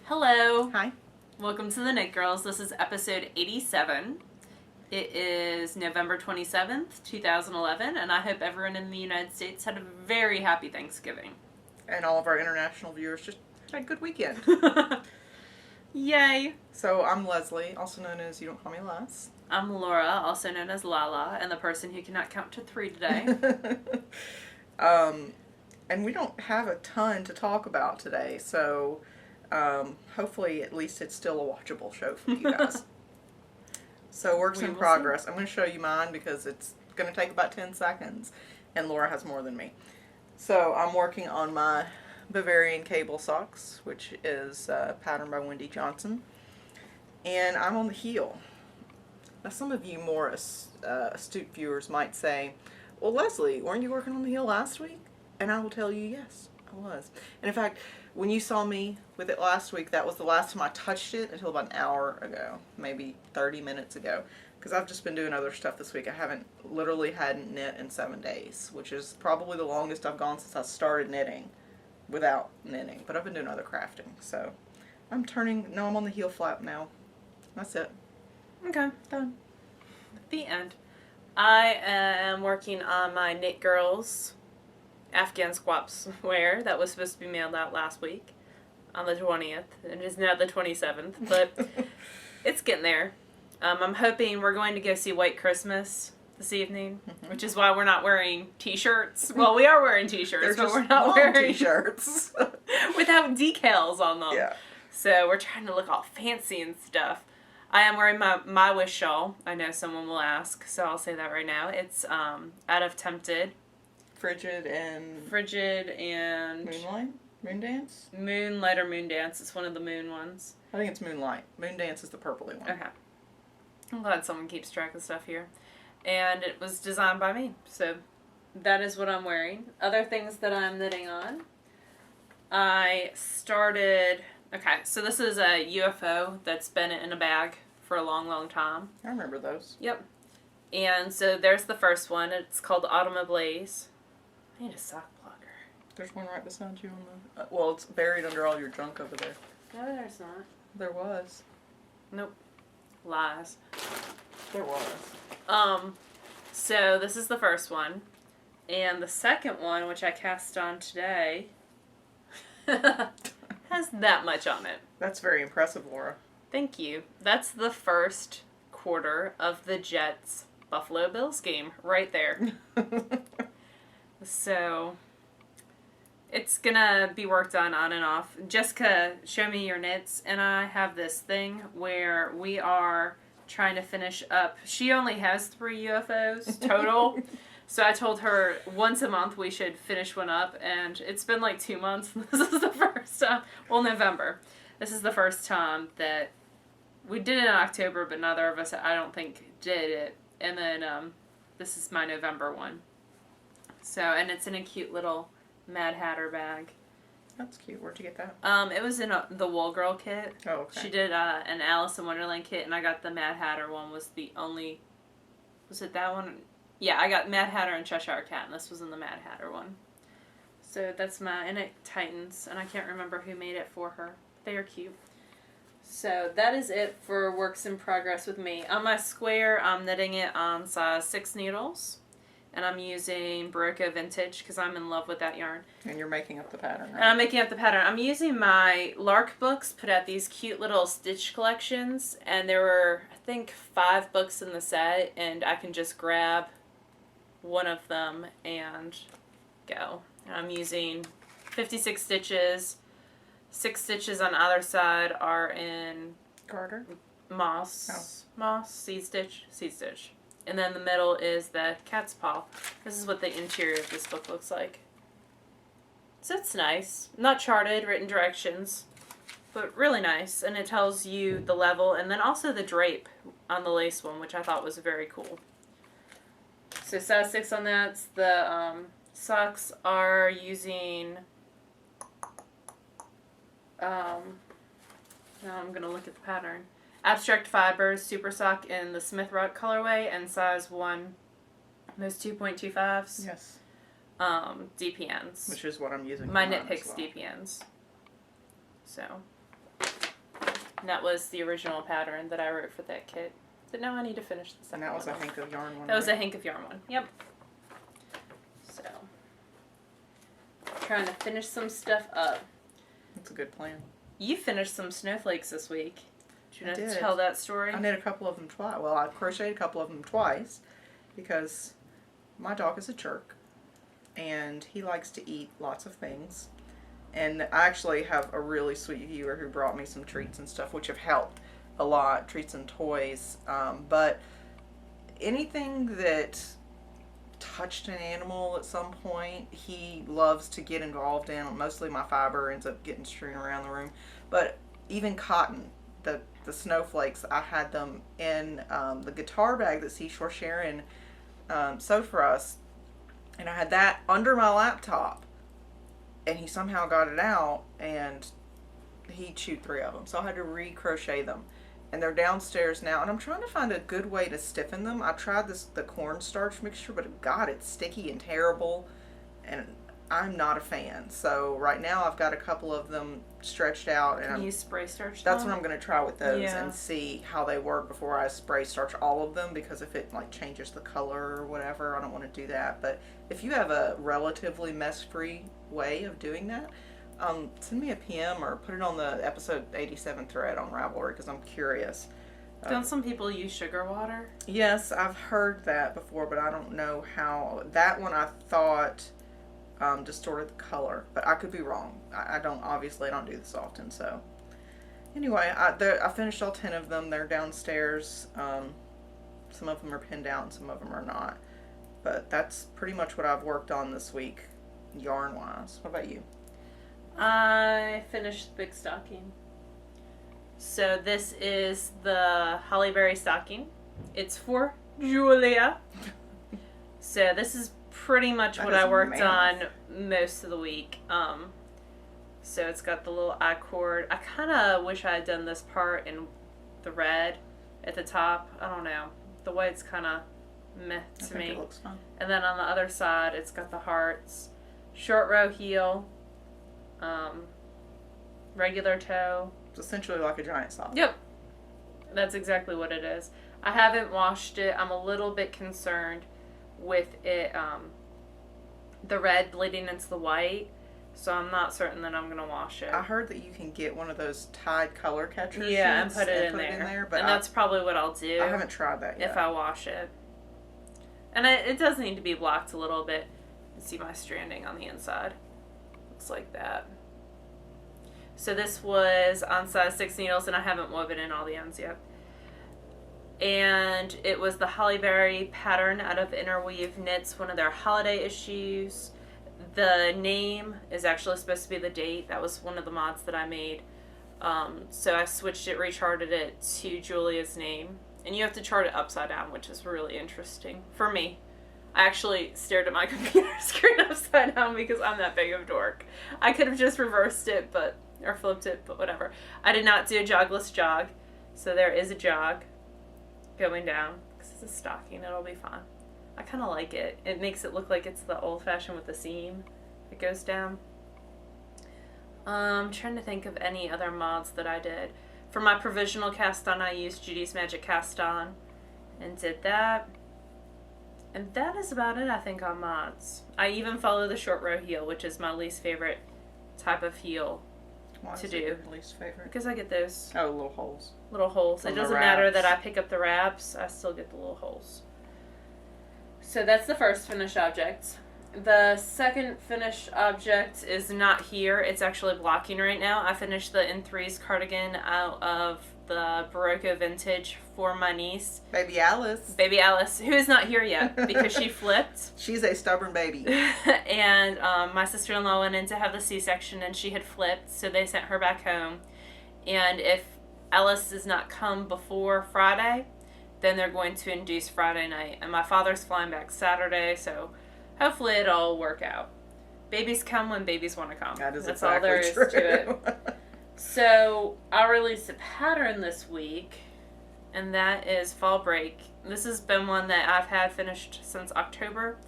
Hello. Hi. Welcome to the Knit Girls. This is episode 87. It is November 27th, 2011, and I hope everyone in the United States had a very happy Thanksgiving. And all of our international viewers just had a good weekend. Yay. So I'm Leslie, also known as You Don't Call Me Les. I'm Laura, also known as Lala, and the person who cannot count to 3 today. And we don't have a ton to talk about today, so hopefully at least it's still a watchable show for you guys. So works in progress. I'm going to show you mine because it's going to take about 10 seconds, and Laura has more than me. So I'm working on my Bavarian cable socks, which is patterned by Wendy Johnson, and I'm on the heel. Now some of you more astute viewers might say, well, Leslie, weren't you working on the heel last week? And I will tell you, yes, I was. And in fact, when you saw me with it last week, that was the last time I touched it until about an hour ago, maybe 30 minutes ago. Because I've just been doing other stuff this week. I hadn't knit in 7 days, which is probably the longest I've gone since I started knitting without knitting. But I've been doing other crafting. So I'm on the heel flap now. That's it. Okay, done. The end. I am working on my TheKnitGirlls Afghan squaps wear that was supposed to be mailed out last week on the 20th. It is now the 27th, but it's getting there. I'm hoping we're going to go see White Christmas this evening, which is why we're not wearing t-shirts. Well, we are wearing t-shirts, but we're not wearing t-shirts without decals on them. Yeah. So we're trying to look all fancy and stuff. I am wearing my Wish shawl. I know someone will ask, so I'll say that right now. It's out of Tempted. Frigid and Moonlight? Moondance? Moonlight or Moondance. It's one of the moon ones. I think it's Moonlight. Moondance is the purpley one. Okay. I'm glad someone keeps track of stuff here. And it was designed by me. So that is what I'm wearing. Other things that I'm knitting on. Okay, so this is a UFO that's been in a bag for a long, long time. I remember those. Yep. And so there's the first one. It's called Autumn Ablaze. I need a sock blocker. There's one right beside you on the... well, it's buried under all your junk over there. No, there's not. There was. Nope. Lies. There was. So this is the first one. And the second one, which I cast on today, has that much on it. That's very impressive, Laura. Thank you. That's the first quarter of the Jets Buffalo Bills game right there. So it's gonna be worked on and off. Jessica, show me your knits, and I have this thing where we are trying to finish up. She only has 3 UFOs total. So I told her once a month we should finish one up, and it's been like 2 months. This is the first time, well, November. This is the first time that we did it in October, but neither of us, I don't think, did it. And then this is my November one. So, and it's in a cute little Mad Hatter bag. That's cute. Where'd you get that? It was in the Wool Girl kit. Oh, okay. She did an Alice in Wonderland kit, and I got the Mad Hatter one. Was it that one? Yeah, I got Mad Hatter and Cheshire Cat, and this was in the Mad Hatter one. So that's and it tightens, and I can't remember who made it for her. They are cute. So that is it for works in progress with me. On my square, I'm knitting it on size 6 needles. And I'm using Barocco Vintage because I'm in love with that yarn. And you're making up the pattern, right? And I'm making up the pattern. I'm using my Lark books, put out these cute little stitch collections. And there were, I think, 5 books in the set. And I can just grab one of them and go. And I'm using 56 stitches. 6 stitches on either side are in Garter? moss, seed stitch. And then the middle is the cat's paw. This is what the interior of this book looks like. So it's nice. Not charted, written directions, but really nice. And it tells you the level and then also the drape on the lace one, which I thought was very cool. So size 6 on that. The socks are using... now I'm going to look at the pattern. Abstract Fibers Super Sock in the Smith Rock colorway and size 1, those 2.25s. Yes. DPNs. Which is what I'm using. My Knit Picks DPNs. So, And that was the original pattern that I wrote for that kit. But now I need to finish the second one. And that was a hank of yarn one. That was a hank of yarn one. Yep. So, trying to finish some stuff up. That's a good plan. You finished some snowflakes this week. Do you want to did. tell that story? I knit a couple of them twice. Well, I crocheted a couple of them twice because my dog is a jerk and he likes to eat lots of things. And I actually have a really sweet viewer who brought me some treats and stuff, which have helped a lot, treats and toys. But anything that touched an animal at some point, he loves to get involved in. Mostly my fiber ends up getting strewn around the room. But even cotton, the snowflakes, I had them in the guitar bag that Seashore Sharon sewed for us. And I had that under my laptop. And he somehow got it out and he chewed 3 of them. So I had to re-crochet them. And they're downstairs now. And I'm trying to find a good way to stiffen them. I tried the cornstarch mixture, but God, it's sticky and terrible. And I'm not a fan. So right now I've got a couple of them stretched out. And Can you spray starch them? That's what I'm going to try with those Yeah. and see how they work before I spray starch all of them. Because if it like changes the color or whatever, I don't want to do that. But if you have a relatively mess-free way of doing that, send me a PM or put it on the Ep87 thread on Ravelry because I'm curious. Don't some people use sugar water? Yes, I've heard that before, but I don't know how. That one I thought distorted the color, but I could be wrong. I don't do this often. So anyway, I finished all 10 of them. They're downstairs. Some of them are pinned out and some of them are not. But that's pretty much what I've worked on this week, yarn-wise. What about you? I finished the big stocking. So this is the Hollyberry stocking. It's for Julia. So this is pretty much what I worked on most of the week. So it's got the little I-cord. I kind of wish I had done this part in the red at the top. I don't know. The white's kind of meh to me. It looks fun. And then on the other side, it's got the hearts, short row heel, regular toe. It's essentially like a giant sock. Yep. That's exactly what it is. I haven't washed it. I'm a little bit concerned with it, the red bleeding into the white. So I'm not certain that I'm going to wash it. I heard that you can get one of those Tide color catcher sheets and put it in there. But and that's probably what I'll do. I haven't tried that yet. If I wash it. And it does need to be blocked a little bit. You see my stranding on the inside. Looks like that. So this was on size 6 needles, and I haven't woven in all the ends yet. And it was the Hollyberry pattern out of Interweave Knits, one of their holiday issues. The name is actually supposed to be the date. That was one of the mods that I made. So I switched it, recharted it to Julia's name. And you have to chart it upside down, which is really interesting for me. I actually stared at my computer screen upside down because I'm that big of a dork. I could have just reversed it, or flipped it, but whatever. I did not do a jogless jog. So there is a jog going down because it's a stocking. It'll be fine. I kind of like it. It makes it look like it's the old-fashioned with the seam that goes down. I'm trying to think of any other mods that I did. For my provisional cast on, I used Judy's Magic Cast On and did that. And that is about it, I think, on mods. I even follow the short row heel, which is my least favorite type of heel to do. Your least favorite? Because I get those little holes. little holes. It doesn't matter that I pick up the wraps, I still get the little holes. So that's the first finished object. The second finished object is not here. It's actually blocking right now. I finished the N3's cardigan out of the Barocco Vintage for my niece. Baby Alice. Baby Alice, who is not here yet because she flipped. She's a stubborn baby. And my sister-in-law went in to have the C-section and she had flipped, so they sent her back home. And if Alice does not come before Friday, then they're going to induce Friday night. And my father's flying back Saturday, so hopefully it'll all work out. Babies come when babies want to come. That's That's exactly all there is true. to it. So I released a pattern this week, and that is Fall Break. This has been one that I've had finished since October,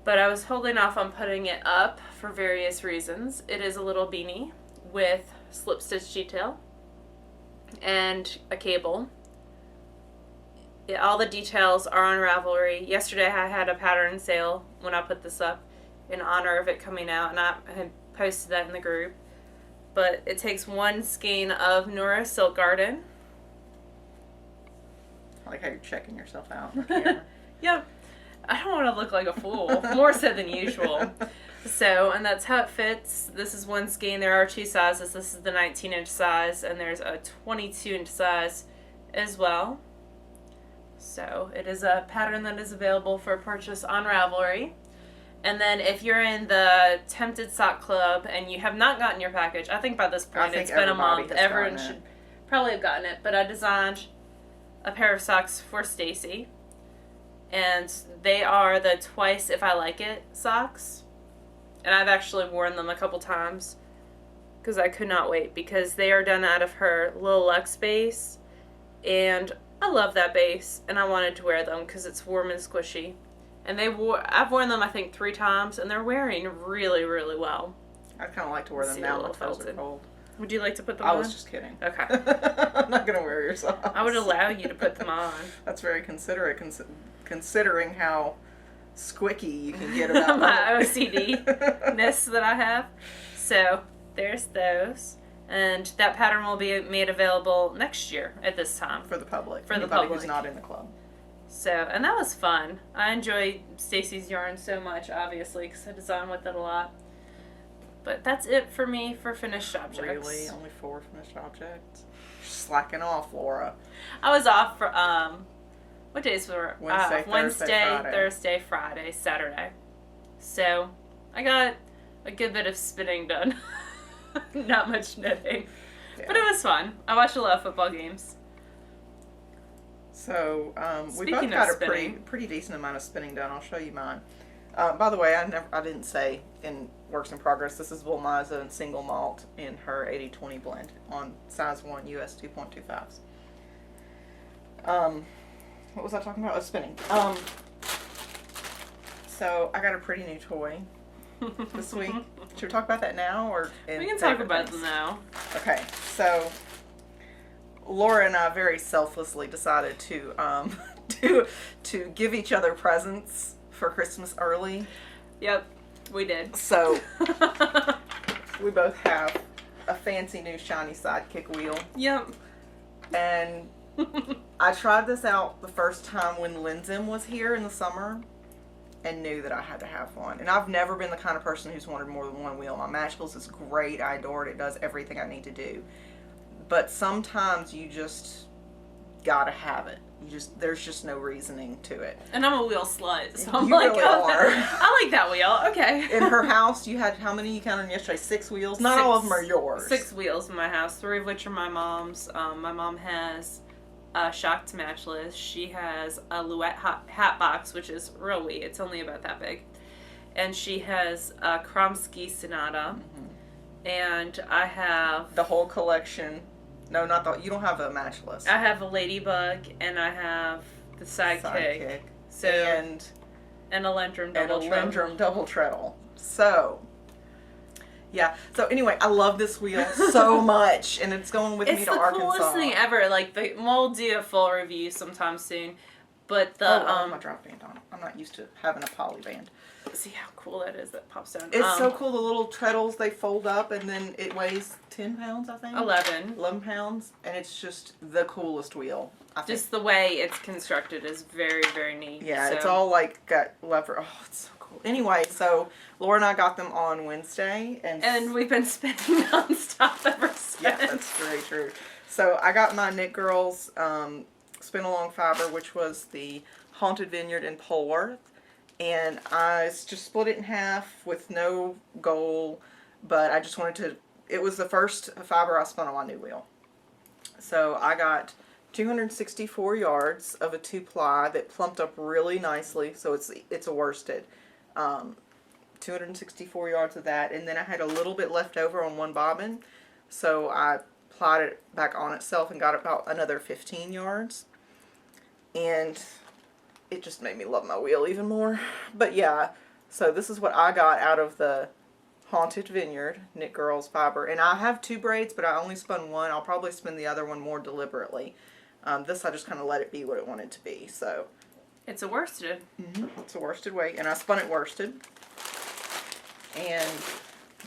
but I was holding off on putting it up for various reasons. It is a little beanie with slip stitch detail, and a cable. Yeah, all the details are on Ravelry. Yesterday I had a pattern sale when I put this up in honor of it coming out, and I had posted that in the group. But it takes one skein of Nora Silk Garden. I like how you're checking yourself out. Yep. I don't want to look like a fool, more so than usual. So, and that's how it fits. This is one skein. There are two sizes. This is the 19-inch size, and there's a 22-inch size as well. So, it is a pattern that is available for purchase on Ravelry. And then if you're in the Tempted Sock Club and you have not gotten your package, I think by this point it's been a month. Everyone should probably have gotten it. But I designed a pair of socks for Stacy. And they are the Twice If I Like It socks. And I've actually worn them a couple times because I could not wait, because they are done out of her Lil Lux base. And I love that base, and I wanted to wear them because it's warm and squishy. And I've worn them I think 3 times, and they're wearing really, really well. I'd kind of like to wear them now. My toes are cold. Would you like to put them on? I was just kidding. Okay. I'm not going to wear your socks. I would allow you to put them on. That's very considerate, considering how squicky you can get about my OCD-ness that I have. So, there's those. And that pattern will be made available next year at this time. For the public. For Anybody the public. who's not in the club. So, and that was fun. I enjoy Stacy's yarn so much, obviously, because I design with it a lot. But that's it for me for finished objects. Really? Only 4 finished objects? You're slacking off, Laura. I was off for, what days were Wednesday, Thursday, Friday, Saturday. So, I got a good bit of spinning done. Not much knitting. Yeah. But it was fun. I watched a lot of football games. So, we both got a pretty decent amount of spinning done. I'll show you mine. By the way, I didn't say in Works in Progress, this is Wilmiza and single malt in her 80-20 blend on size 1 US 2.25s. What was I talking about? Oh, spinning. So I got a pretty new toy this week. Should we talk about that now, or we can talk about them now? Okay, so Laura and I very selflessly decided to to give each other presents for Christmas early. Yep, we did. So we both have a fancy new shiny Sidekick wheel. Yep. And I tried this out the first time when Lindsay was here in the summer and knew that I had to have one. And I've never been the kind of person who's wanted more than one wheel. My Magicals is great. I adore it. It does everything I need to do. But sometimes you just gotta have it. There's just no reasoning to it. And I'm a wheel slut, so I'm you like, really oh, are. I like that wheel. Okay. In her house, you had how many you counted yesterday? 6 wheels? Not all of them are yours. 6 wheels in my house, 3 of which are my mom's. My mom has a Shocked Matchless. She has a Louette hat box, which is real wee. It's only about that big. And she has a Kromsky Sonata. Mm-hmm. And I have the whole collection. No, not the. You don't have a Matchless. I have a Ladybug, and I have the Sidekick. So and a Lendrum double treadle. So yeah. So anyway, I love this wheel so much, and it's going with me to Arkansas. It's the coolest thing ever. Like we'll do a full review sometime soon. But the I have my drop band on. I'm not used to having a poly band. See how cool that is that pops down. It's so cool. The little treadles, they fold up, and then it weighs 10 pounds, I think. 11 pounds, and it's just the coolest wheel. Just the way it's constructed is very, very neat. Yeah, it's all like got lever. Oh, it's so cool. Anyway, so Laura and I got them on Wednesday, and we've been spinning nonstop ever since. Yeah, that's very true. So I got my TheKnitGirlls spin along fiber, which was the Haunted Vineyard in Polworth. And I just split it in half with no goal, but I just wanted to, it was the first fiber I spun on my new wheel. So I got 264 yards of a 2-ply that plumped up really nicely, so it's a worsted. 264 yards of that, and then I had a little bit left over on one bobbin, so I plied it back on itself and got about another 15 yards. And it just made me love my wheel even more. But yeah, so this is what I got out of the Haunted Vineyard Knit Girls fiber. And I have 2 braids, but I only spun one. I'll probably spin the other one more deliberately. This I just kind of let it be what it wanted to be. So It's a worsted. it's a worsted weight, and I spun it worsted. And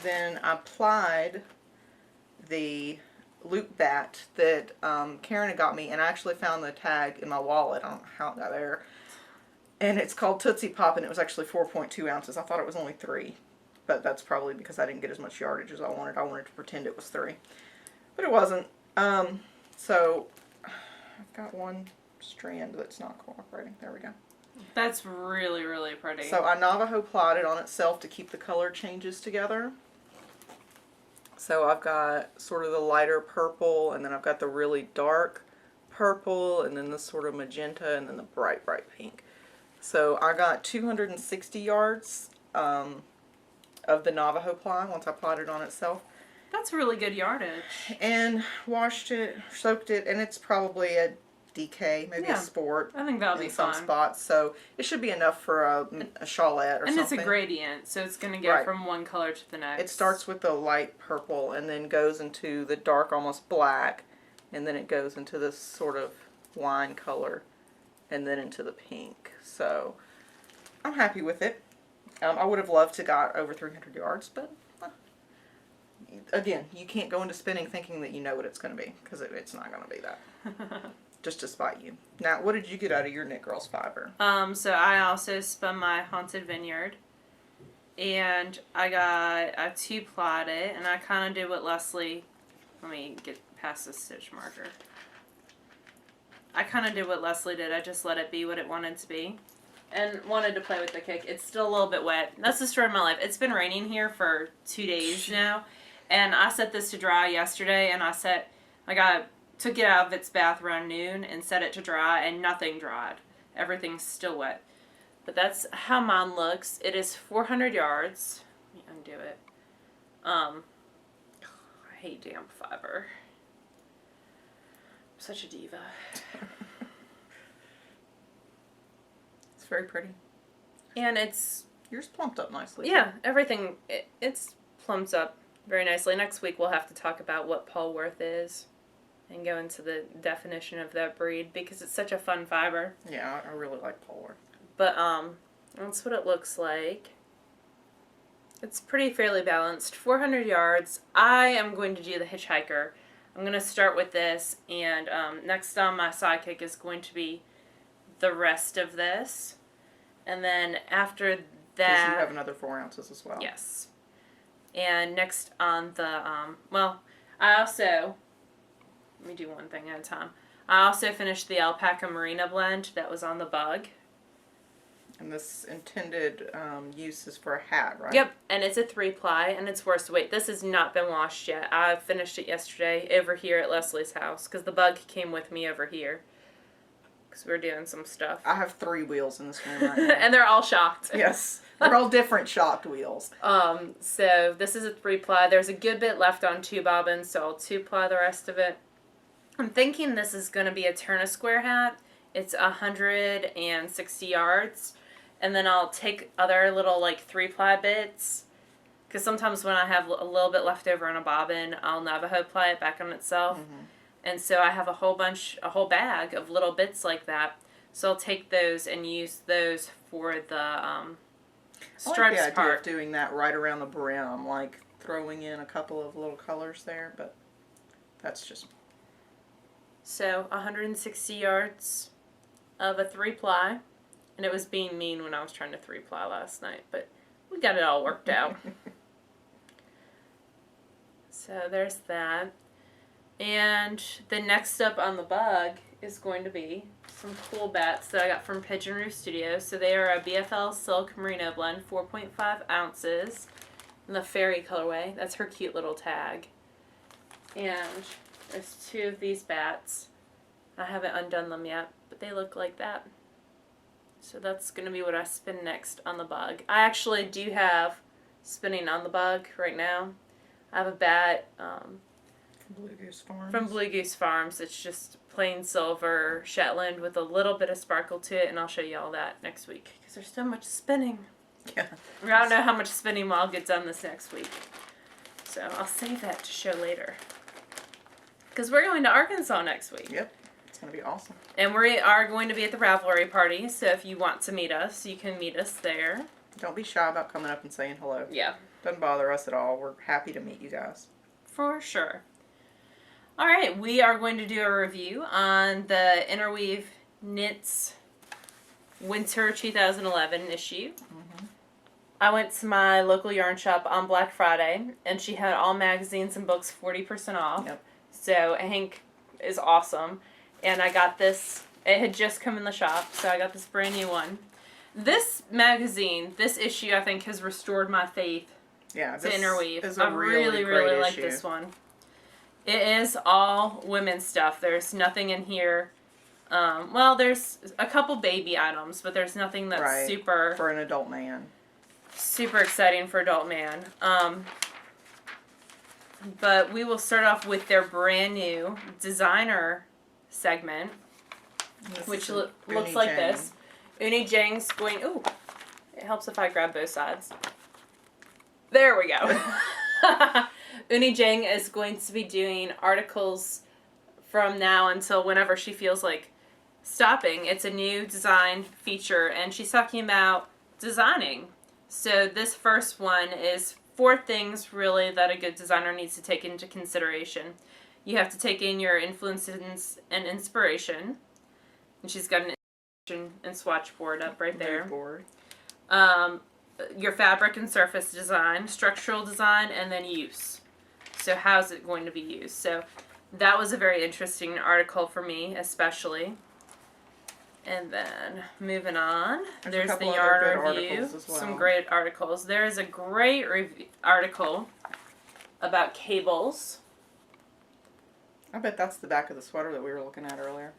then I applied the loop bat that Karen had got me, and I actually found the tag in my wallet. I don't know how it got there. And it's called Tootsie Pop, and it was actually 4.2 ounces. I thought it was only 3, but that's probably because I didn't get as much yardage as I wanted. I wanted to pretend it was 3, but it wasn't. So I've got one strand that's not cooperating. There we go. That's really, really pretty. So I Navajo plotted on itself to keep the color changes together. So I've got sort of the lighter purple, and then I've got the really dark purple, and then the sort of magenta, and then the bright, bright pink. So I got 260 yards of the Navajo ply once I plotted on itself. That's really good yardage. And washed it, soaked it, and it's probably a DK, maybe a sport. I think that'll be in some fine. spots. So it should be enough for a shawlette or and something. it's a gradient, so it's going to go from one color to the next. It starts with the light purple and then goes into the dark, almost black, and then it goes into this sort of wine color, and then into the pink. So I'm happy with it. I would have loved to got over 300 yards, but again, you can't go into spinning thinking that you know what it's going to be, because it's not going to be that. Just to spite you. Now, what did you get out of your Knit Girls fiber? So I also spun my Haunted Vineyard, and I 2-plied it, and I kind of did what Leslie, let me get past this stitch marker. I kind of did what Leslie did. I just let it be what it wanted to be, and wanted to play with the kick. It's still a little bit wet. That's the story of my life. It's been raining here for 2 days now, and I set this to dry yesterday, and I took it out of its bath around noon and set it to dry, and nothing dried. Everything's still wet. But that's how mine looks. It is 400 yards. Let me undo it. I hate damp fiber. I'm such a diva. It's very pretty. And it's... Yours plumped up nicely. Yeah, everything, it's plumped up very nicely. Next week we'll have to talk about what Polworth is and go into the definition of that breed, because it's such a fun fiber. Yeah, I really like Polworth. But that's what it looks like. It's pretty fairly balanced. 400 yards. I am going to do the Hitchhiker. I'm going to start with this, and next on my Sidekick is going to be the rest of this. And then after that... Because you have another 4 ounces as well. Yes. And next on the, I also... Let me do one thing at a time. I also finished the Alpaca Merino blend that was on the bug. And this intended use is for a hat, right? Yep, and it's a 3-ply, and it's worsted weight. This has not been washed yet. I finished it yesterday over here at Leslie's house, because the bug came with me over here, because we were doing some stuff. I have 3 wheels in this room right now. And they're all shocked. Yes, they're all different shocked wheels. So this is a 3-ply. There's a good bit left on 2 bobbins, so I'll 2-ply the rest of it. I'm thinking this is going to be a turn-a-square hat. It's 160 yards. And then I'll take other little, 3-ply bits. Because sometimes when I have a little bit left over on a bobbin, I'll Navajo ply it back on itself. Mm-hmm. And so I have a whole bag of little bits like that. So I'll take those and use those for the stripes I like the idea part. of doing that right around the brim, like throwing in a couple of little colors there, but that's just... So 160 yards of a 3-ply, and it was being mean when I was trying to 3-ply last night, but we got it all worked out. So there's that. And the next up on the bug is going to be some cool bats that I got from Pigeon Roof Studios. So they are a BFL Silk Merino blend, 4.5 ounces, in the fairy colorway. That's her cute little tag. And there's 2 of these bats. I haven't undone them yet, but they look like that. So that's going to be what I spin next on the bug. I actually do have spinning on the bug right now. I have a bat Blue Goose Farms. from Blue Goose Farms. It's just plain silver Shetland with a little bit of sparkle to it, and I'll show you all that next week because there's so much spinning. Yeah. I don't know how much spinning I'll get done this next week. So I'll save that to show later. Because we're going to Arkansas next week. Yep. It's going to be awesome. And we are going to be at the Ravelry party. So if you want to meet us, you can meet us there. Don't be shy about coming up and saying hello. Yeah. Doesn't bother us at all. We're happy to meet you guys. For sure. All right. We are going to do a review on the Interweave Knits Winter 2011 issue. Mm-hmm. I went to my local yarn shop on Black Friday, and she had all magazines and books 40% off. Yep. So Hank is awesome. And I got this. It had just come in the shop, so I got this brand new one. This magazine, this issue, I think, has restored my faith to Interweave. Is a I really, really like issue. this one. It is all women's stuff. There's nothing in here. Well, there's a couple baby items, but there's nothing that's super... For an adult man. Super exciting for adult man. But we will start off with their brand new designer segment, which looks like this. Uni Jang's going... Ooh, it helps if I grab both sides. There we go. Uni Jang is going to be doing articles from now until whenever she feels like stopping. It's a new design feature, and she's talking about designing. So this first one is 4 things, really, that a good designer needs to take into consideration. You have to take in your influences and inspiration. And she's got an inspiration and swatch board up right there. Board. Your fabric and surface design, structural design, and then use. So how's it going to be used? So that was a very interesting article for me, especially. And then moving on, there's the yarn review. Well. Some great articles. There is a great article about cables. I bet that's the back of the sweater that we were looking at earlier.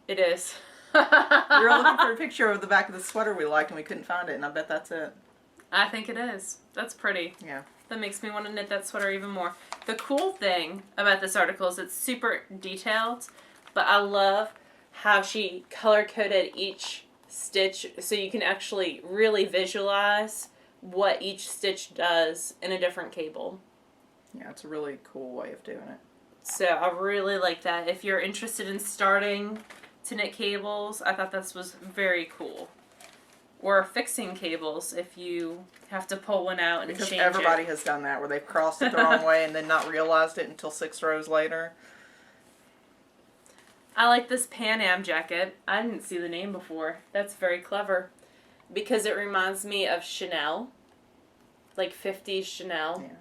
It is. We were looking for a picture of the back of the sweater we liked and we couldn't find it, and I bet that's it. I think it is. That's pretty. Yeah. That makes me want to knit that sweater even more. The cool thing about this article is it's super detailed, but I love how she color-coded each stitch so you can actually really visualize what each stitch does in a different cable. Yeah, it's a really cool way of doing it. So I really like that. If you're interested in starting to knit cables, I thought this was very cool. Or fixing cables if you have to pull one out and change it. Because everybody has done that, where they've crossed it the wrong way and then not realized it until 6 rows later. I like this Pan Am jacket. I didn't see the name before. That's very clever. Because it reminds me of Chanel. Like 50s Chanel. Yeah.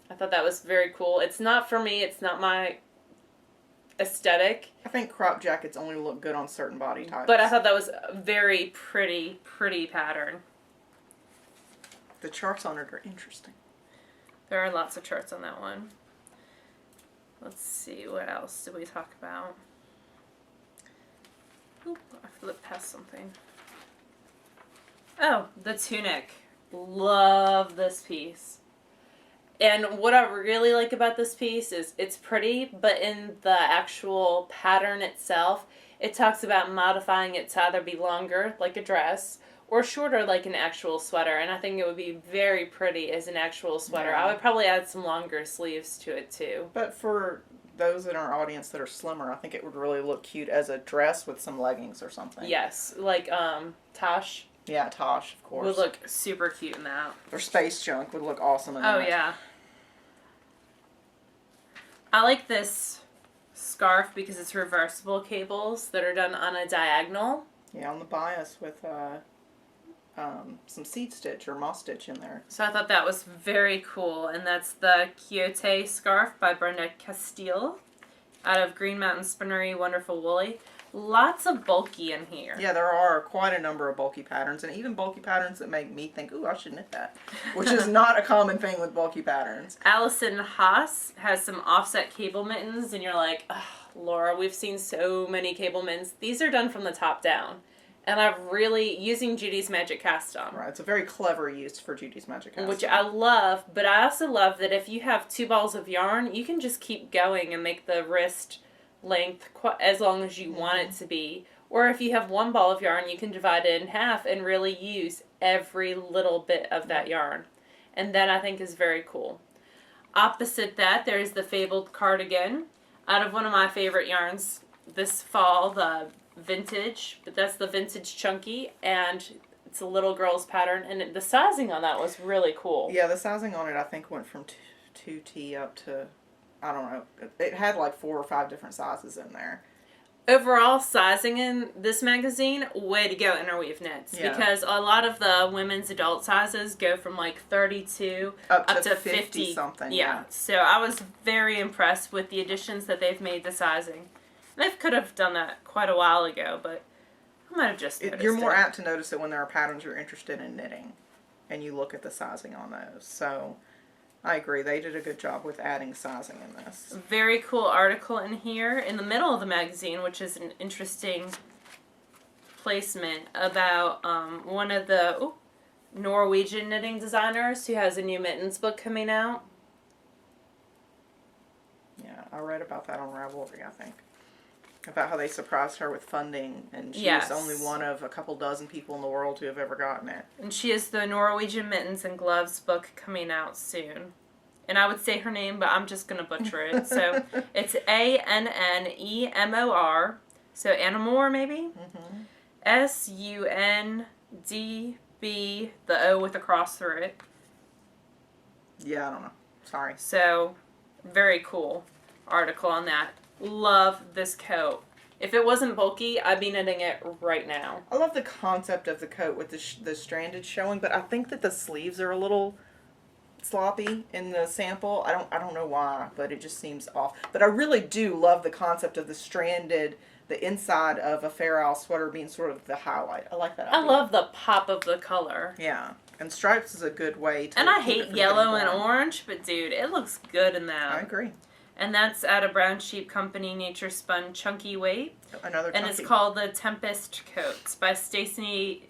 I thought that was very cool. It's not for me. It's not my aesthetic. I think crop jackets only look good on certain body types. But I thought that was a very pretty, pretty pattern. The charts on it are interesting. There are lots of charts on that one. Let's see, what else did we talk about? Oop, I flipped past something. Oh, the tunic. Love this piece. And what I really like about this piece is it's pretty, but in the actual pattern itself, it talks about modifying it to either be longer, like a dress, or shorter, like an actual sweater. And I think it would be very pretty as an actual sweater. Yeah. I would probably add some longer sleeves to it, too. But for those in our audience that are slimmer, I think it would really look cute as a dress with some leggings or something. Yes, like Tosh. Yeah, Tosh, of course. Would look super cute in that. Or Space Junk would look awesome in that. Oh, yeah. I like this scarf because it's reversible cables that are done on a diagonal. Yeah, on the bias with some seed stitch or moss stitch in there. So I thought that was very cool, and that's the Quilting scarf by Brenda Castile out of Green Mountain Spinnery Wonderful Woolly. Lots of bulky in here. Yeah, there are quite a number of bulky patterns, and even bulky patterns that make me think, ooh, I should knit that, which is not a common thing with bulky patterns. Allison Haas has some offset cable mittens, and you're like, oh, Laura, we've seen so many cable mittens. These are done from the top down. And I've really, using Judy's Magic Cast On. Right, it's a very clever use for Judy's Magic Cast On. Which I love, but I also love that if you have 2 balls of yarn, you can just keep going and make the wrist length as long as you want it to be. Or if you have one ball of yarn, you can divide it in half and really use every little bit of that yarn. And that I think is very cool. Opposite that, there's the Fabled Cardigan. Out of one of my favorite yarns this fall, the Vintage. But that's the Vintage Chunky, and it's a little girl's pattern. And the sizing on that was really cool. Yeah, the sizing on it I think went from 2T up to, I don't know. It had like 4 or 5 different sizes in there. Overall sizing in this magazine, way to go, Interweave Knits. Yeah. Because a lot of the women's adult sizes go from like 32 up to 50 something. Yeah. So I was very impressed with the additions that they've made to sizing. They could have done that quite a while ago, but I might have just noticed You're more apt to notice it when there are patterns you're interested in knitting and you look at the sizing on those. So I agree. They did a good job with adding sizing in this. Very cool article in here in the middle of the magazine, which is an interesting placement about one of the Norwegian knitting designers who has a new mittens book coming out. Yeah, I read about that on Ravelry, I think. About how they surprised her with funding, and she was only one of a couple dozen people in the world who have ever gotten it. And she has the Norwegian Mittens and Gloves book coming out soon. And I would say her name, but I'm just going to butcher it. So it's Annemor, so Annemor maybe? Mm-hmm. Sundb, the O with a cross through it. Yeah, I don't know. Sorry. So, very cool article on that. Love this coat. If it wasn't bulky, I'd be knitting it right now. I love the concept of the coat with the stranded showing, but I think that the sleeves are a little sloppy in the sample. I don't know why, but it just seems off. But I really do love the concept of the stranded, the inside of a Fair Isle sweater being sort of the highlight. I like that idea. I love the pop of the color. Yeah. And stripes is a good way to... And I hate yellow and orange, but dude, it looks good in that. I agree. And that's at a Brown Sheep Company Nature Spun Chunky Weight. Another chunky. And it's called the Tempest Coats by Stacey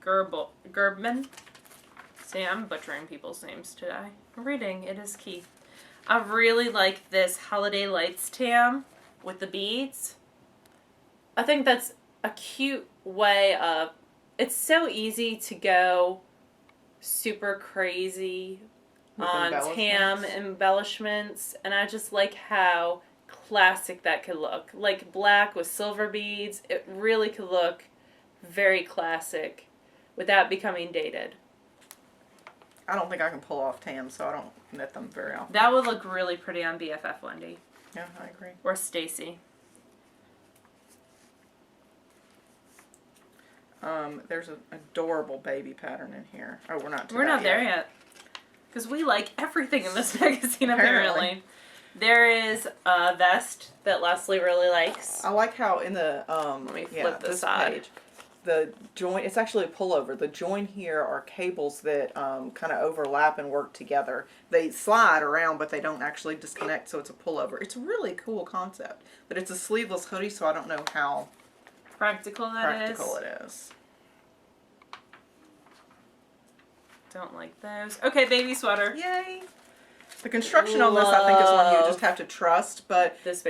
Gerbman. See, I'm butchering people's names today. Reading, it is key. I really like this Holiday Lights tam with the beads. I think that's a cute way of... It's so easy to go super crazy on tam embellishments, and I just like how classic that could look. Like black with silver beads, it really could look very classic without becoming dated. I don't think I can pull off tam, so I don't knit them very often. That would look really pretty on BFF Wendy. Yeah, I agree. Or Stacy. There's an adorable baby pattern in here. Oh, we're not there yet. Because we like everything in this magazine, apparently. There is a vest that Leslie really likes. I like how in the, let me flip this side. Page, the join, it's actually a pullover. The join here are cables that kind of overlap and work together. They slide around, but they don't actually disconnect, so it's a pullover. It's a really cool concept. But it's a sleeveless hoodie, so I don't know how practical it is. Don't like those. Okay, baby sweater. Yay! The construction on this, I think, is one you just have to trust, but this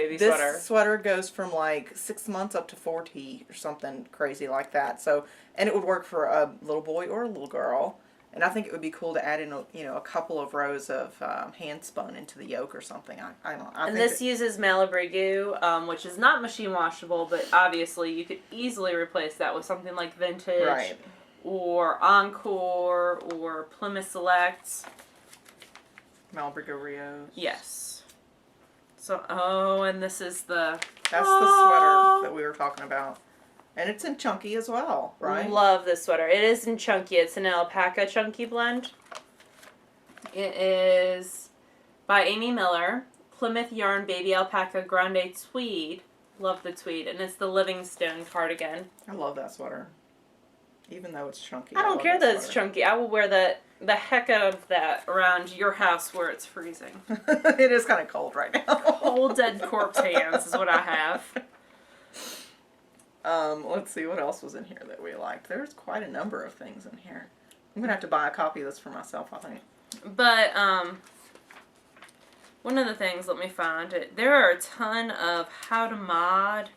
sweater goes from like 6 months up to 40 or something crazy like that. So, and it would work for a little boy or a little girl. And I think it would be cool to add in a couple of rows of hand spun into the yoke or something. I don't know. And this uses Malabrigo, which is not machine washable, but obviously you could easily replace that with something like Vintage. Right. Or Encore, or Plymouth Select. Malabrigo Rios. Yes. So, and this is the... That's the sweater that we were talking about. And it's in chunky as well, right? Love this sweater. It is in chunky. It's an alpaca chunky blend. It is by Amy Miller. Plymouth Yarn Baby Alpaca Grande Tweed. Love the tweed. And it's the Livingstone cardigan. I love that sweater. Even though it's chunky. I don't care that it's chunky. I will wear the heck out of that around your house where it's freezing. It is kind of cold right now. Cold dead corpse hands is what I have. Let's see what else was in here that we liked. There's quite a number of things in here. I'm going to have to buy a copy of this for myself, I think. But, one of the things, let me find it. There are a ton of how to mod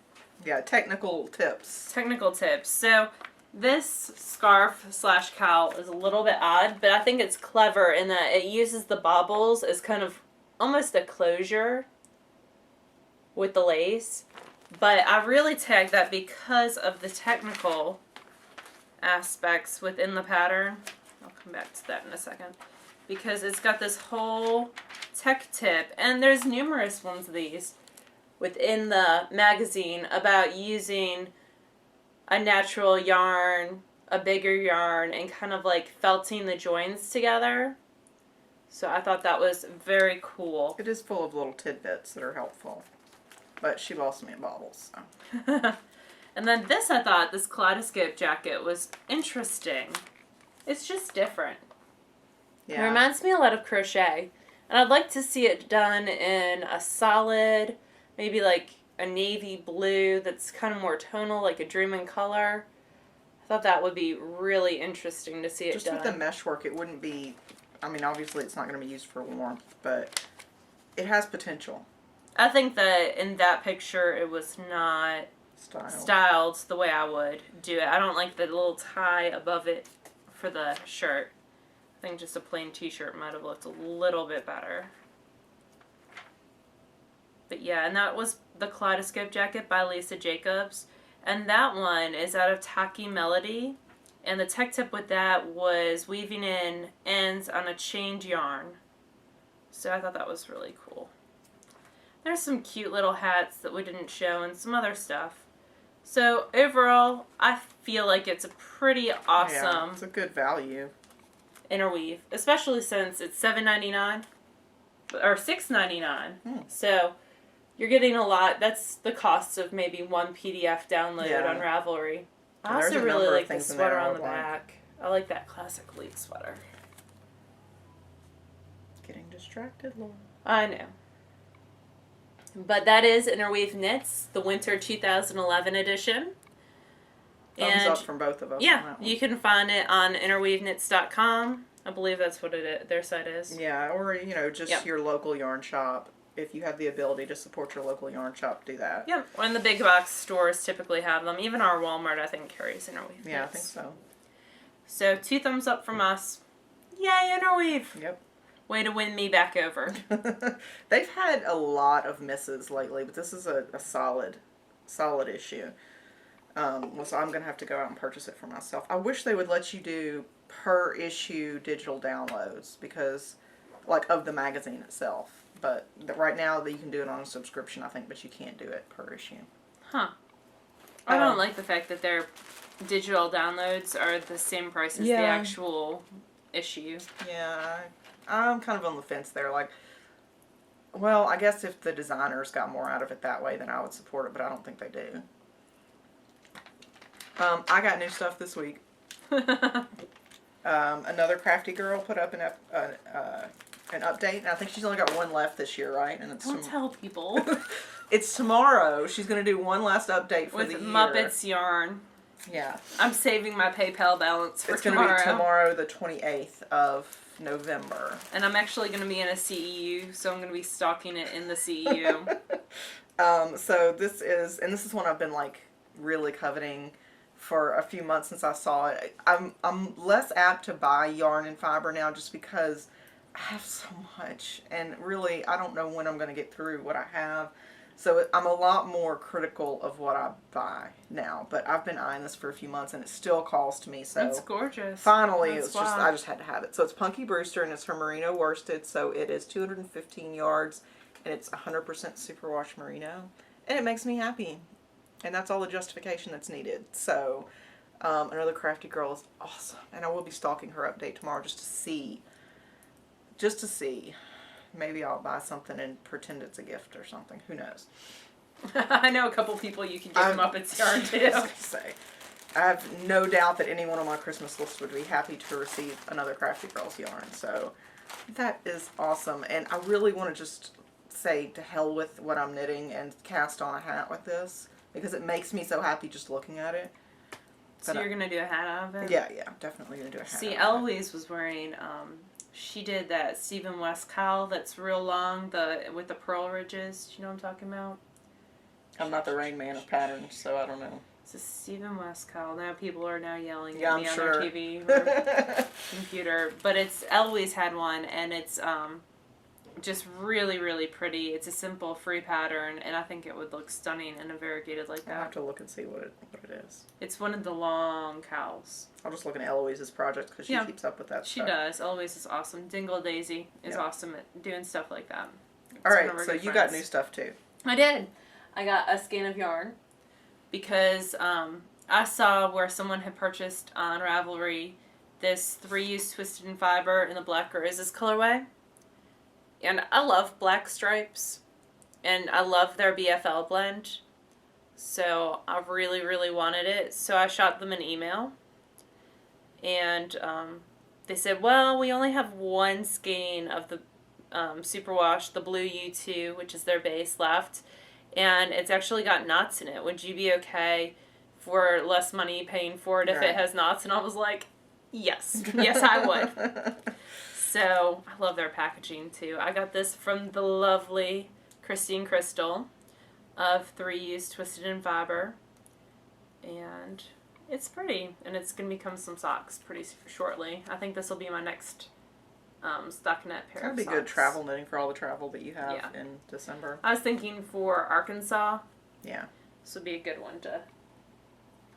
Yeah, technical tips. Technical tips. So this scarf / cowl is a little bit odd, but I think it's clever in that it uses the baubles as kind of almost a closure with the lace. But I really tagged that because of the technical aspects within the pattern. I'll come back to that in a second. Because it's got this whole tech tip, and there's numerous ones of these within the magazine about using a natural yarn, a bigger yarn, and kind of like felting the joins together. So I thought that was very cool. It is full of little tidbits that are helpful. But she lost me at baubles. So. And then this, I thought, this kaleidoscope jacket was interesting. It's just different. Yeah. It reminds me a lot of crochet. And I'd like to see it done in a solid, maybe like a navy blue that's kind of more tonal, like a dream in color. I thought that would be really interesting to see it just done. With the meshwork, it wouldn't be, I mean, obviously it's not going to be used for warmth, but it has potential. I think that in that picture it was not styled the way I would do it. I don't like the little tie above it for the shirt. I think just a plain t-shirt might have looked a little bit better. But yeah, and that was the Kaleidoscope Jacket by Lisa Jacobs. And that one is out of Tacky Melody. And the tech tip with that was weaving in ends on a chained yarn. So I thought that was really cool. There's some cute little hats that we didn't show and some other stuff. So overall, I feel like it's a pretty awesome... Yeah, it's a good value. Interweave, especially since it's $7.99 or $6.99. So you're getting a lot. That's the cost of maybe one PDF download on Ravelry. I also really like the sweater on the back. I like that classic Leaf sweater. Getting distracted, Laura. I know. But that is Interweave Knits, the Winter 2011 edition. Thumbs up from both of us. Yeah, you can find it on interweaveknits.com. I believe that's what their site is. Yeah, or, just your local yarn shop. If you have the ability to support your local yarn shop, do that. Yep, and the big box stores typically have them. Even our Walmart, I think, carries Interweave Knits. Yeah, I think so. So, 2 thumbs up from us. Yay, Interweave! Yep. Way to win me back over. They've had a lot of misses lately, but this is a solid issue. So I'm going to have to go out and purchase it for myself. I wish they would let you do per issue digital downloads because, of the magazine itself. But right now you can do it on a subscription, I think, but you can't do it per issue. Huh. I don't like the fact that their digital downloads are the same price as the actual issue. Yeah, I'm kind of on the fence there. I guess if the designers got more out of it that way, then I would support it, but I don't think they do. I got new stuff this week. Another crafty girl put up an update, and I think she's only got one left this year, right? And Don't tell people. It's tomorrow. She's going to do one last update for the year. With Muppets yarn. Yeah. I'm saving my PayPal balance for tomorrow. It's going to be tomorrow, the 28th of November. And I'm actually going to be in a CEU, so I'm going to be stocking it in the CEU. So this is one I've been really coveting for a few months since I saw it. I'm less apt to buy yarn and fiber now just because I have so much, and really I don't know when I'm going to get through what I have. So I'm a lot more critical of what I buy now, but I've been eyeing this for a few months and it still calls to me. So it's gorgeous. Finally, I just had to have it. So it's Punky Brewster and it's her merino worsted. So it is 215 yards and it's 100% superwash merino, and it makes me happy. And that's all the justification that's needed. So another crafty girl is awesome, and I will be stalking her update tomorrow just to see. Maybe I'll buy something and pretend it's a gift or something. Who knows? I know a couple people you can give Muppets yarn to. I have no doubt that anyone on my Christmas list would be happy to receive another Crafty Girls yarn. So that is awesome. And I really want to just say to hell with what I'm knitting and cast on a hat with this, because it makes me so happy just looking at it. So you're going to do a hat out of it? Yeah, definitely going to do a hat See, out of Eloise was wearing... she did that Stephen West cowl that's real long, with the pearl ridges. Do you know what I'm talking about? I'm not the Rain Man of patterns, so I don't know. It's a Stephen West cowl. Now people are now yelling Yeah, at me I'm on sure. their TV or computer. But Eloise had one, and it's just really, really pretty. It's a simple free pattern, and I think it would look stunning and variegated like that. I'll have to look and see what it is. It's one of the long cowls. I'll just look at Eloise's project because she keeps up with that She stuff. does. Eloise is awesome. Dingle Daisy is awesome at doing stuff like that. All right, so you got new stuff too. I did. I got a skein of yarn because I saw where someone had purchased on Ravelry this 3-use twisted in fiber in the Black Roses colorway. And I love black stripes. And I love their BFL blend. So I really, really wanted it. So I shot them an email. And they said, well, we only have one skein of the superwash, the blue U2, which is their base, left. And it's actually got knots in it. Would you be okay for less money paying for it if it has knots? And I was like, yes. Yes, I would. So I love their packaging too. I got this from the lovely Christine Crystal of 3-use twisted in fiber. And it's pretty. And it's going to become some socks pretty shortly. I think this will be my next stockinette pair of That'd be socks. good travel knitting for all the travel that you have in December. I was thinking for Arkansas. Yeah. This would be a good one to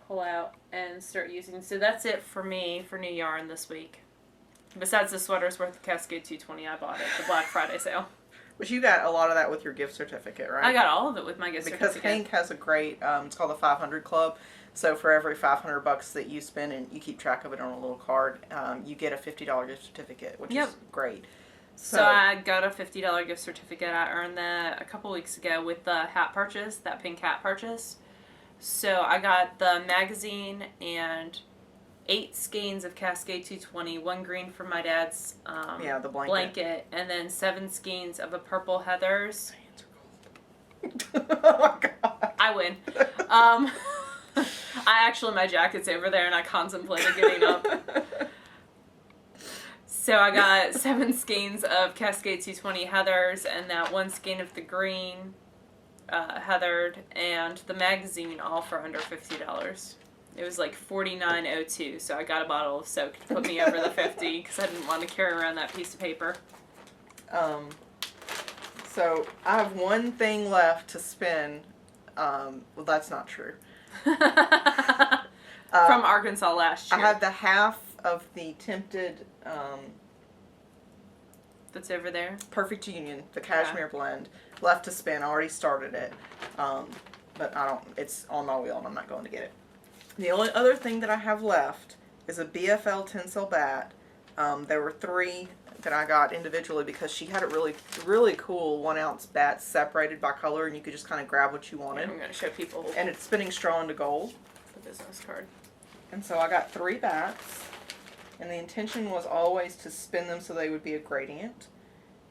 pull out and start using. So that's it for me for new yarn this week. Besides the sweater's worth of Cascade 220 I bought at the Black Friday sale. But you got a lot of that with your gift certificate, right? I got all of it with my gift certificate. Because Hank has a great, it's called the 500 Club. So for every $500 that you spend and you keep track of it on a little card, you get a $50 gift certificate, which is great. So I got a $50 gift certificate. I earned that a couple weeks ago with the hat purchase, that pink hat purchase. So I got the magazine and 8 skeins of Cascade 220, 1 green for my dad's the blanket, and then 7 skeins of a purple Heathers. Oh my god. I win. My jacket's over there and I contemplated getting up. So I got 7 skeins of Cascade 220 Heathers and that 1 skein of the green heathered and the magazine all for under $50. It was like $49.02, so I got a bottle of soak to put me over the 50 because I didn't want to carry around that piece of paper. So I have one thing left to spin. Well, that's not true. From Arkansas last year. I have the half of the Tempted that's over there. Perfect Union, the cashmere blend, left to spin. I already started it, but I don't. It's on my wheel, and I'm not going to get it. The only other thing that I have left is a BFL Tencel bat. There were 3 that I got individually because she had a really, really cool 1-ounce bat separated by color, and you could just kind of grab what you wanted. I'm going to show people. And it's spinning straw into gold. The business card. And so I got 3 bats, and the intention was always to spin them so they would be a gradient.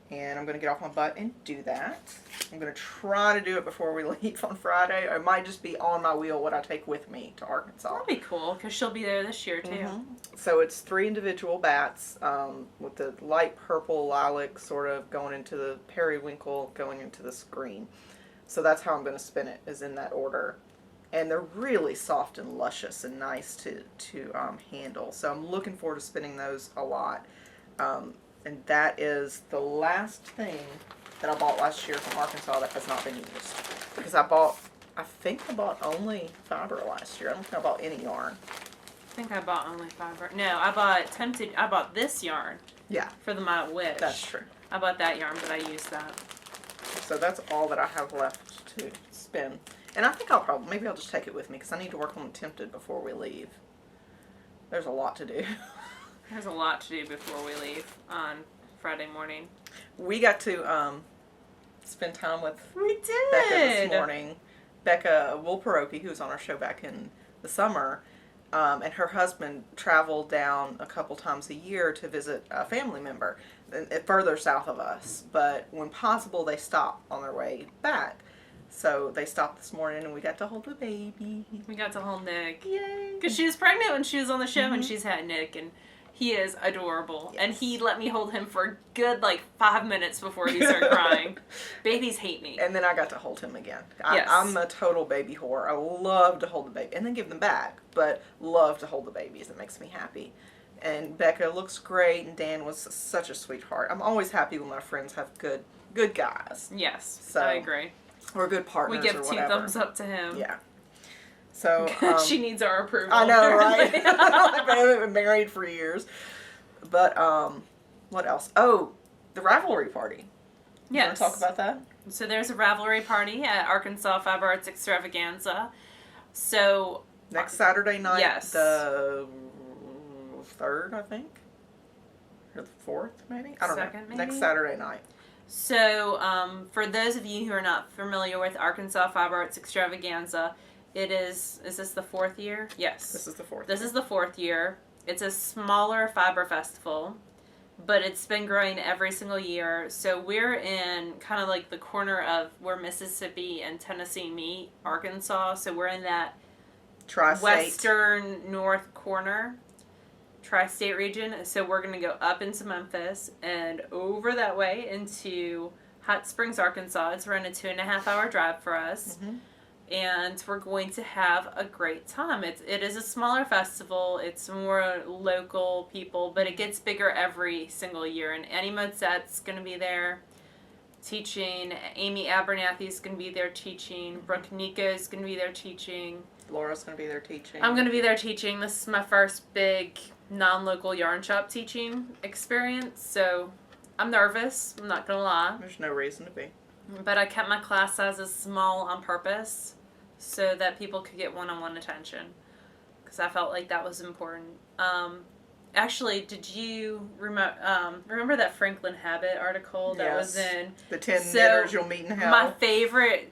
And I'm going to get off my butt and do that. I'm going to try to do it before we leave on Friday. It might just be on my wheel what I take with me to Arkansas. That'd be cool, because she'll be there this year, too. Mm-hmm. So it's 3 individual bats with the light purple lilac sort of going into the periwinkle, going into the green. So that's how I'm going to spin it, is in that order. And they're really soft and luscious and nice to handle. So I'm looking forward to spinning those a lot. And that is the last thing that I bought last year from Arkansas that has not been used. Because I think I bought only fiber last year. I don't think I bought any yarn. I think I bought only fiber. No, I bought this yarn. Yeah. For the My Wish. That's true. I bought that yarn, but I used that. So that's all that I have left to spin. And I think maybe I'll just take it with me because I need to work on Tempted before we leave. There's a lot to do. There's a lot to do before we leave on Friday morning. We got to spend time with Becca this morning. Becca Wolperopi, who was on our show back in the summer, and her husband traveled down a couple times a year to visit a family member further south of us. But when possible, they stop on their way back. So they stopped this morning and we got to hold the baby. We got to hold Nick. Yay! Because she was pregnant when she was on the show and she's had Nick and He is adorable. Yes. And he let me hold him for a good, 5 minutes before he started crying. Babies hate me. And then I got to hold him again. Yes. I'm a total baby whore. I love to hold the baby. And then give them back. But love to hold the babies. It makes me happy. And Becca looks great. And Dan was such a sweetheart. I'm always happy when my friends have good guys. Yes, So, I agree. Or good partners. We give or 2 whatever. thumbs up to him. Yeah. So she needs our approval. I know, right? I've been married for years. But what else? Oh, the Ravelry party. Yes. You want to talk about that? So there's a Ravelry party at Arkansas Fiber Arts Extravaganza. So next Saturday night, yes. the 3rd, I think, or the 4th, maybe. I don't know. Maybe? Next Saturday night. So for those of you who are not familiar with Arkansas Fiber Arts Extravaganza, it is this the 4th year? Yes. This is the 4th. This is the 4th year. It's a smaller fiber festival, but it's been growing every single year. So we're in kind of like the corner of where Mississippi and Tennessee meet, Arkansas. So we're in that Tri-state. western north corner, tri-state region. So we're going to go up into Memphis and over that way into Hot Springs, Arkansas. It's around a 2.5-hour drive for us. Mm-hmm. And we're going to have a great time. It is a smaller festival. It's more local people, but it gets bigger every single year. And Annie Modsette's going to be there teaching. Amy Abernathy's going to be there teaching. Brooke Nico's going to be there teaching. Laura's going to be there teaching. I'm going to be there teaching. This is my first big non-local yarn shop teaching experience, so I'm nervous. I'm not going to lie. There's no reason to be. But I kept my class sizes small on purpose so that people could get one-on-one attention, because I felt like that was important. Actually, did you remember that Franklin Habit article that was in the 10 knitters you'll meet in hell? My favorite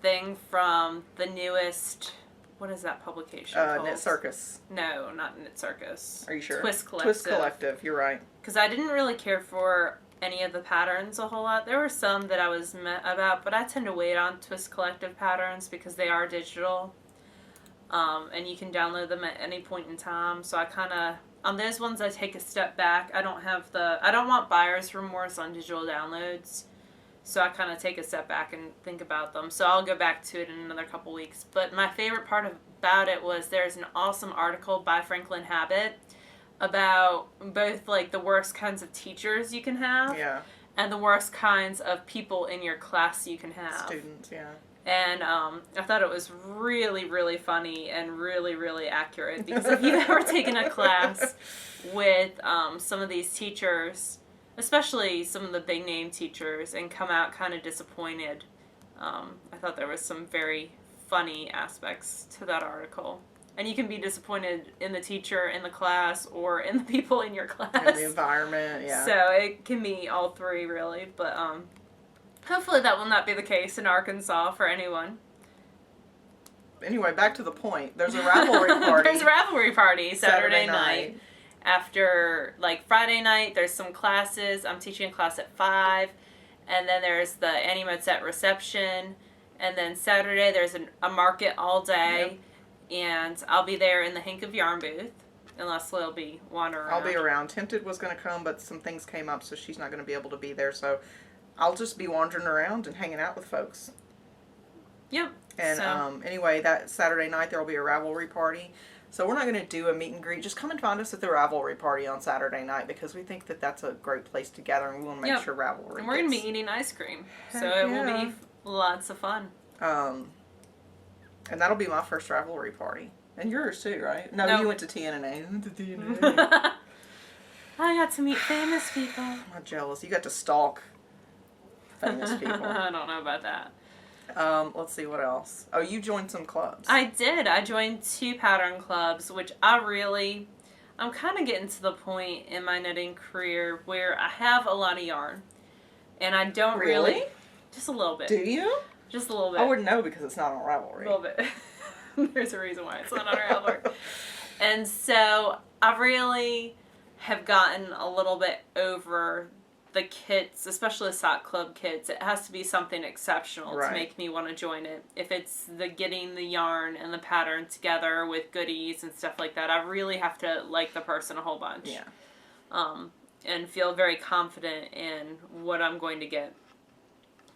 thing from the newest, what is that publication called? Knit Circus. No, not Knit Circus. Are you sure? Twist Collective. Twist Collective, you're right. Because I didn't really care for any of the patterns a whole lot. There were some that I was about, but I tend to wait on Twist Collective patterns because they are digital. And you can download them at any point in time. So I kind of, on those ones, I take a step back. I don't want buyer's remorse on digital downloads. So I kind of take a step back and think about them. So I'll go back to it in another couple weeks. But my favorite part about it was there's an awesome article by Franklin Habit about both like the worst kinds of teachers you can have, and the worst kinds of people in your class you can have. Students, yeah. And I thought it was really, really funny and really, really accurate, because if you've ever taken a class with some of these teachers, especially some of the big name teachers, and come out kind of disappointed, I thought there was some very funny aspects to that article. And you can be disappointed in the teacher, in the class, or in the people in your class. In the environment, yeah. So it can be all three, really. But hopefully that will not be the case in Arkansas for anyone. Anyway, back to the point. There's a Ravelry party. There's a Ravelry party Saturday night. After, like, Friday night, there's some classes. I'm teaching a class at 5. And then there's the Annie Modsette reception. And then Saturday, there's a market all day. Yep. And I'll be there in the Hink of Yarn booth, unless Leslie will be wandering around. I'll be around. Tempted was going to come, but some things came up, so she's not going to be able to be there. So I'll just be wandering around and hanging out with folks. Yep. And anyway, that Saturday night there will be a Ravelry party. So we're not going to do a meet and greet. Just come and find us at the Ravelry party on Saturday night, because we think that that's a great place to gather, and we want to make sure Ravelry And we're going to be eating ice cream. So it will be lots of fun. And that'll be my first Ravelry party. And yours too, right? No, you went to TNA. I got to meet famous people. I'm not jealous. You got to stalk famous people. I don't know about that. Let's see what else. Oh, you joined some clubs. I did. I joined 2 pattern clubs, which I'm kind of getting to the point in my knitting career where I have a lot of yarn. And I don't really? Just a little bit. Do you? Just a little bit. I wouldn't know because it's not on Ravelry. A little bit. There's a reason why it's not on Ravelry. And so I really have gotten a little bit over the kits, especially the sock club kits, it has to be something exceptional to make me want to join it. If it's the getting the yarn and the pattern together with goodies and stuff like that, I really have to like the person a whole bunch. Yeah. And feel very confident in what I'm going to get.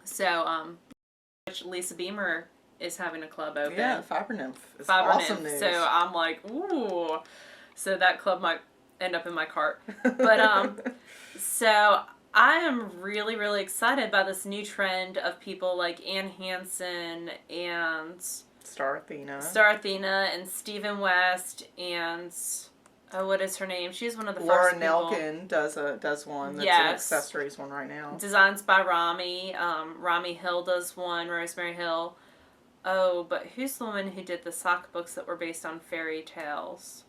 So, Lisa Beamer is having a club open. Yeah, Fiber Nymph. It's awesome news. So I'm like, ooh. So that club might end up in my cart. But, so I am really, really excited by this new trend of people like Ann Hansen and Star Athena and Stephen West and what is her name? She's one of the Laura first people. Nelkin does one. That's an accessories one right now. Designs by Rami. Rami Hill does one. Rosemary Hill. Oh, but who's the woman who did the sock books that were based on fairy tales?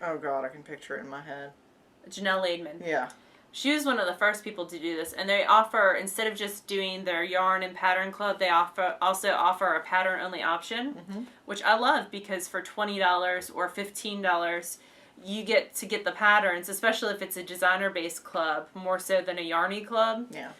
Oh God, I can picture it in my head. Janelle Laidman. Yeah. She was one of the first people to do this, and they offer, instead of just doing their yarn and pattern club, they also offer a pattern only option, which I love because for $20 or $15, you get to get the patterns, especially if it's a designer based club, more so than a yarny club. Yeah.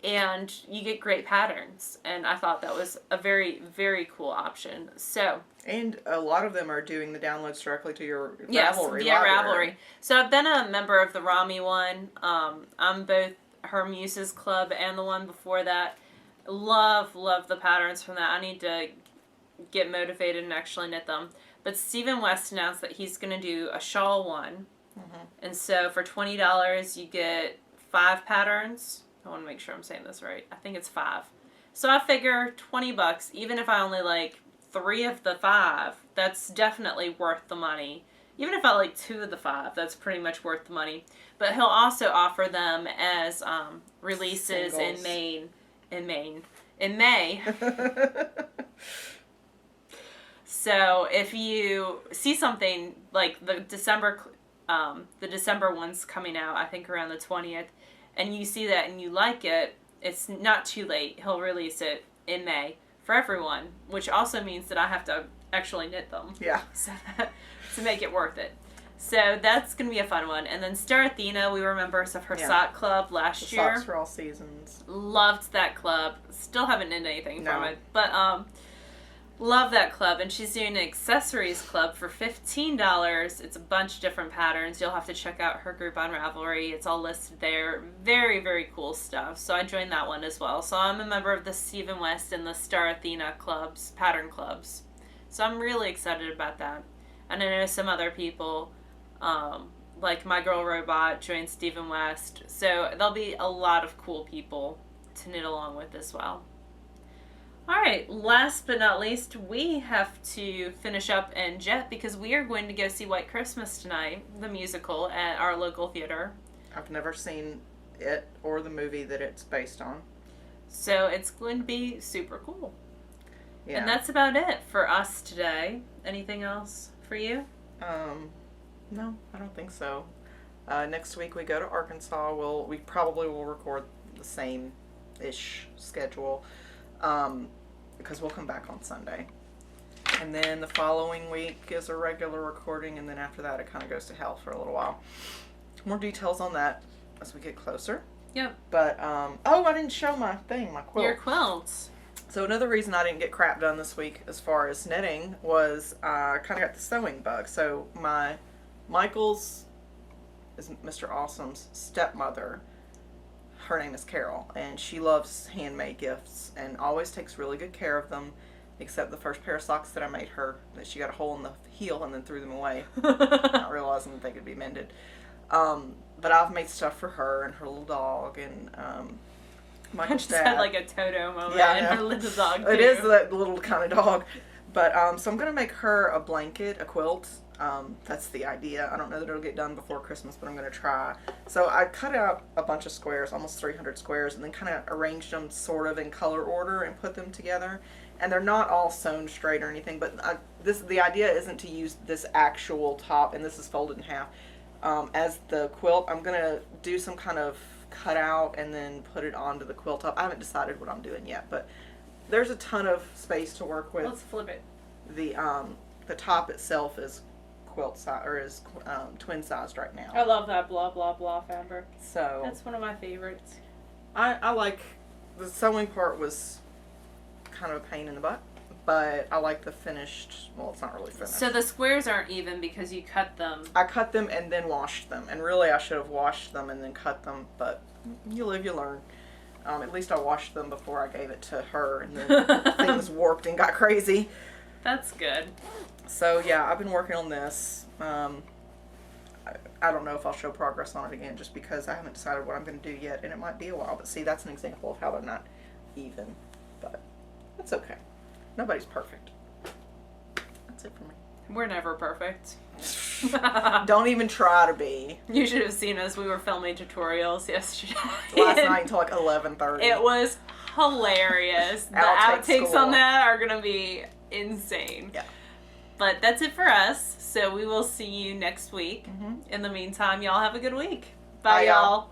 And you get great patterns, and I thought that was a very, very cool option. So. And a lot of them are doing the downloads directly to your Ravelry. Yes, Ravelry. So I've been a member of the Rami one. I'm both her Muses Club and the one before that. Love the patterns from that. I need to get motivated and actually knit them. But Stephen West announced that he's going to do a shawl one. And so for $20, you get 5 patterns. I want to make sure I'm saying this right. I think it's 5. So I figure $20, even if I only like 3 of the 5, that's definitely worth the money. Even if I like 2 of the 5, that's pretty much worth the money. But he'll also offer them as releases Singles. in May. So if you see something like the December one's coming out, I think around the 20th, and you see that and you like it, it's not too late. He'll release it in May for everyone, which also means that I have to actually knit them. Yeah. So to make it worth it. So that's going to be a fun one. And then Star Athena, we were members of her sock club last year. Socks for all seasons. Loved that club. Still haven't knit anything from it. But love that club. And she's doing an accessories club for $15. It's a bunch of different patterns. You'll have to check out her group on Ravelry. It's all listed there. Very, very cool stuff. So I joined that one as well. So I'm a member of the Stephen West and the Star Athena clubs, pattern clubs. So I'm really excited about that. And I know some other people, like My Girl Robot, joined Stephen West. So there'll be a lot of cool people to knit along with as well. All right, last but not least, we have to finish up and jet because we are going to go see White Christmas tonight, the musical, at our local theater. I've never seen it or the movie that it's based on. So it's going to be super cool. Yeah. And that's about it for us today. Anything else for you? No, I don't think so. Next week we go to Arkansas. We probably will record the same-ish schedule. Because we'll come back on Sunday. And then the following week is a regular recording, and then after that it kind of goes to hell for a little while. More details on that as we get closer. Yep. But, I didn't show my quilt. Your quilts. So another reason I didn't get crap done this week as far as knitting was I kind of got the sewing bug. So Michael's is Mr. Awesome's stepmother. Her name is Carol, and she loves handmade gifts and always takes really good care of them, except the first pair of socks that I made her, that she got a hole in the heel and then threw them away, not realizing that they could be mended. But I've made stuff for her and her little dog, and Michael's dad. I just had like a Toto moment, and her little dog too. It is that little kind of dog. But, so I'm going to make her a blanket, a quilt. That's the idea. I don't know that it'll get done before Christmas, but I'm going to try. So I cut out a bunch of squares, almost 300 squares, and then kind of arranged them sort of in color order and put them together. And they're not all sewn straight or anything, but the idea isn't to use this actual top, and this is folded in half, as the quilt. I'm going to do some kind of cut out and then put it onto the quilt top. I haven't decided what I'm doing yet, but there's a ton of space to work with. Let's flip it. The top itself is quilt size, or is twin sized right now. I love that blah blah blah fabric. So That's one of my favorites. I like, the sewing part was kind of a pain in the butt, but I like the finished, well, it's not really finished. So the squares aren't even because you cut them. I cut them and then washed them, and really I should have washed them and then cut them, but you live, you learn. At least I washed them before I gave it to her, and then things warped and got crazy. That's good. So yeah, I've been working on this. I don't know if I'll show progress on it again, just because I haven't decided what I'm going to do yet, and it might be a while. But see, that's an example of how they're not even. But it's okay. Nobody's perfect. That's it for me. We're never perfect. Don't even try to be. You should have seen us. We were filming tutorials yesterday. Last night until like 11:30. It was hilarious. The outtakes on that are going to be insane. Yeah. But that's it for us. So we will see you next week. In the meantime, y'all have a good week. Bye, y'all.